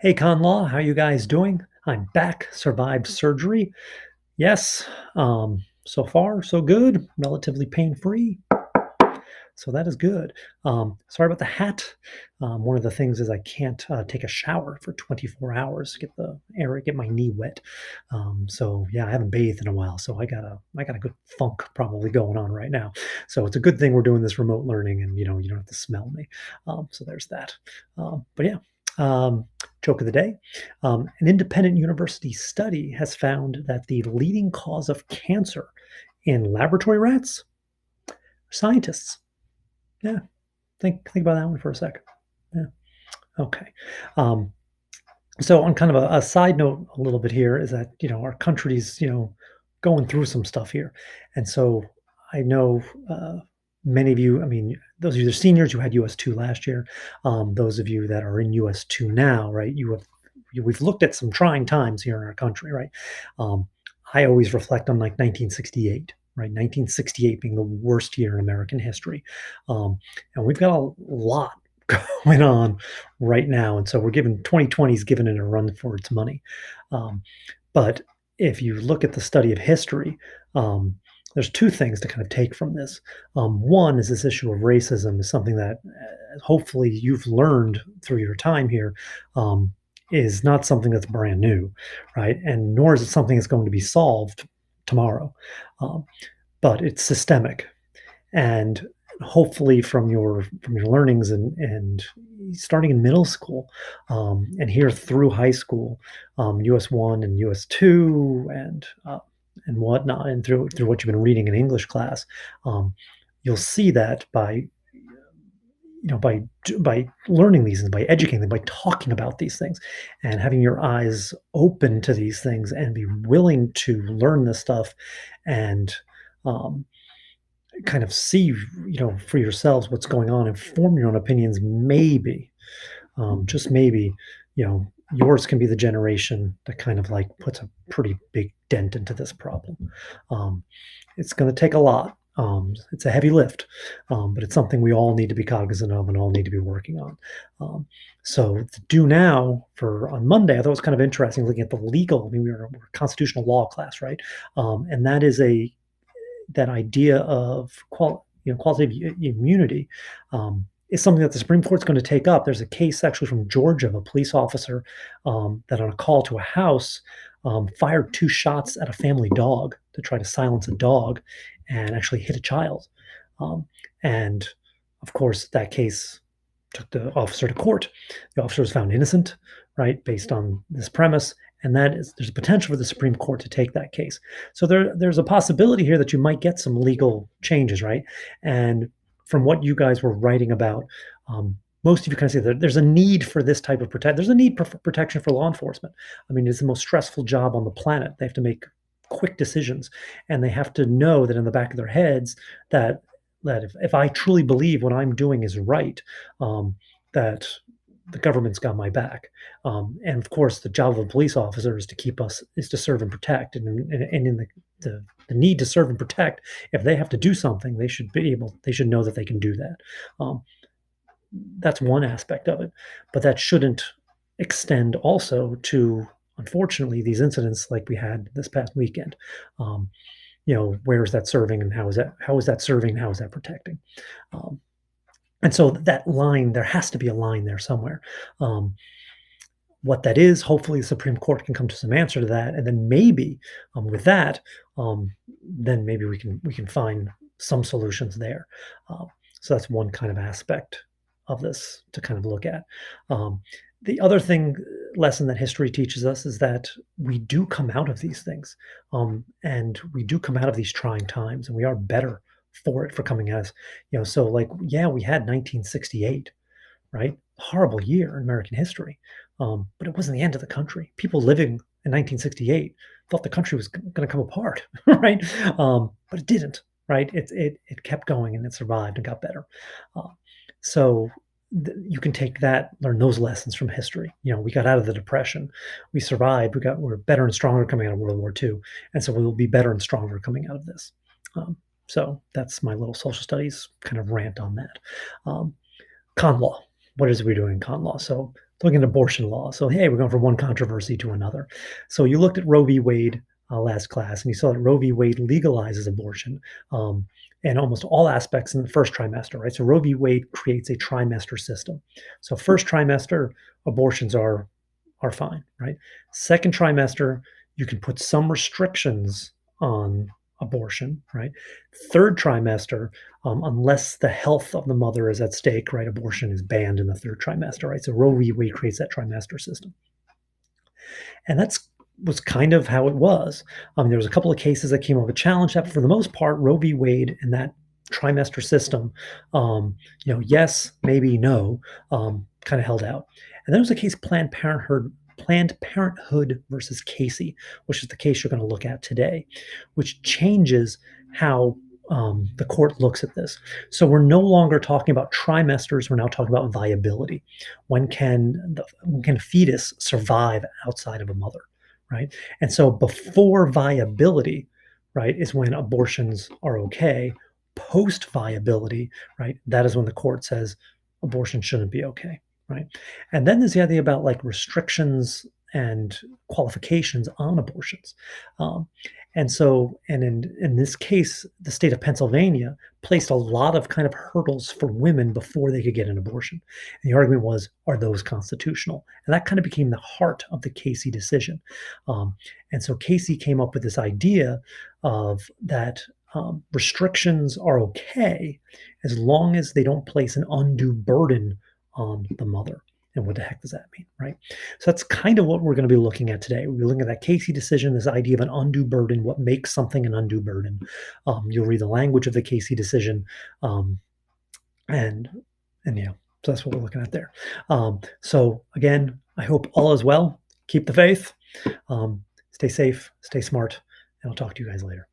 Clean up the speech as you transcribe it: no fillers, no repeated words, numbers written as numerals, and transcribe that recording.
Hey, ConLaw, how you guys doing? I'm back, survived surgery. Yes, so far so good, relatively pain-free, so that is good. Sorry about the hat. One of the things is I can't take a shower for 24 hours, get my knee wet. So yeah, I haven't bathed in a while, so I got a good funk probably going on right now. So it's a good thing we're doing this remote learning, and you don't have to smell me. So there's that. But yeah. Um, Joke of the day. An independent university study has found that the leading cause of cancer in laboratory rats are scientists. Yeah, think about that one for a second. Yeah. Okay. Um, so on kind of a side note, a little bit here is that our country's going through some stuff here, and so I know many of you. I mean, those of you that are seniors, you had US2 last year. Those of you that are in US2 now, right? We've looked at some trying times here in our country, right? Um, I always reflect on like 1968. Right, 1968 being the worst year in American history, and we've got a lot going on right now. And so we're giving 2020 is giving it a run for its money. Um, but if you look at the study of history, um, there's two things to kind of take from this. One is this issue of racism is something that hopefully you've learned through your time here. Is not something that's brand new, right? And nor is it something that's going to be solved tomorrow. Um, but it's systemic, and hopefully from your learnings and starting in middle school, and here through high school, US1 and US2 and whatnot, and through what you've been reading in English class, um, you'll see that by learning these and by educating them, by talking about these things, and having your eyes open to these things, and be willing to learn this stuff, and um, kind of see, for yourselves what's going on and form your own opinions. Maybe, just maybe, yours can be the generation that kind of like puts a pretty big dent into this problem. Um, it's going to take a lot. It's a heavy lift, but it's something we all need to be cognizant of and all need to be working on. Um, so to do now for on Monday, I thought it was kind of interesting looking at the legal. I mean, we're a constitutional law class, right? And that is that idea of qualitative immunity, is something that the Supreme Court's going to take up. There's a case actually from Georgia of a police officer that on a call to a house fired two shots at a family dog to try to silence a dog and actually hit a child. Um, and of course, that case took the officer to court. The officer was found innocent, right, based on this premise. And there's a potential for the Supreme Court to take that case. So there's a possibility here that you might get some legal changes, right? And from what you guys were writing about, most of you kind of say that there's a need for this type of protection. There's a need for protection for law enforcement. I mean, it's the most stressful job on the planet. They have to make quick decisions, and they have to know that in the back of their heads that if I truly believe what I'm doing is right, that the government's got my back. And of course, the job of a police officer is to serve and protect. And in the need to serve and protect, if they have to do something, they should know that they can do that. Um, that's one aspect of it, but that shouldn't extend also to, unfortunately, these incidents like we had this past weekend. Um, where is that serving, and how is that serving, and how is that protecting? Um, and so that line, there has to be a line there somewhere. Um, what that is, hopefully, the Supreme Court can come to some answer to that, and then maybe with that, then maybe we can find some solutions there. Um, so that's one kind of aspect of this to kind of look at. Um, the other lesson that history teaches us is that we do come out of these things, and we do come out of these trying times, and we are better for coming at us. So like, yeah, we had 1968, right? Horrible year in American history. But it wasn't the end of the country. People living in 1968 thought the country was going to come apart, right? But it didn't, right? It kept going, and it survived and got better. Uh, so you can take that, learn those lessons from history. We got out of the Depression, we survived, we're better and stronger coming out of World War II, and so we will be better and stronger coming out of this. So that's my little social studies kind of rant on that. ConLaw. what is we doing in con law? So looking at abortion law. So hey, we're going from one controversy to another. So you looked at Roe v. Wade last class, and you saw that Roe v. Wade legalizes abortion um, in almost all aspects in the first trimester, right? So Roe v. Wade creates a trimester system. So first trimester abortions are fine, right? Second trimester, you can put some restrictions on abortion, right? Third trimester, unless the health of the mother is at stake, right? Abortion is banned in the third trimester, right? So Roe v. Wade creates that trimester system, and that's was kind of how it was. There was a couple of cases that came up with challenge that, but for the most part, Roe v. Wade and that trimester system, yes, maybe no, kind of held out. And then there was a case Planned Parenthood versus Casey, which is the case you're going to look at today, which changes how the court looks at this. So we're no longer talking about trimesters. We're now talking about viability. When can a fetus survive outside of a mother, right? And so before viability, right, is when abortions are okay. Post viability, right, that is when the court says abortion shouldn't be okay, right? And then there's the idea about like restrictions and qualifications on abortions. Um, and in this case, the state of Pennsylvania placed a lot of kind of hurdles for women before they could get an abortion. And the argument was, are those constitutional? And that kind of became the heart of the Casey decision. And so Casey came up with this idea of that restrictions are okay as long as they don't place an undue burden on the mother. And what the heck does that mean, right? So that's kind of what we're going to be looking at today. We're looking at that Casey decision, this idea of an undue burden, what makes something an undue burden. You'll read the language of the Casey decision, um, and yeah, so that's what we're looking at there. So again, I hope all is well. Keep the faith. Stay safe, stay smart, and I'll talk to you guys later.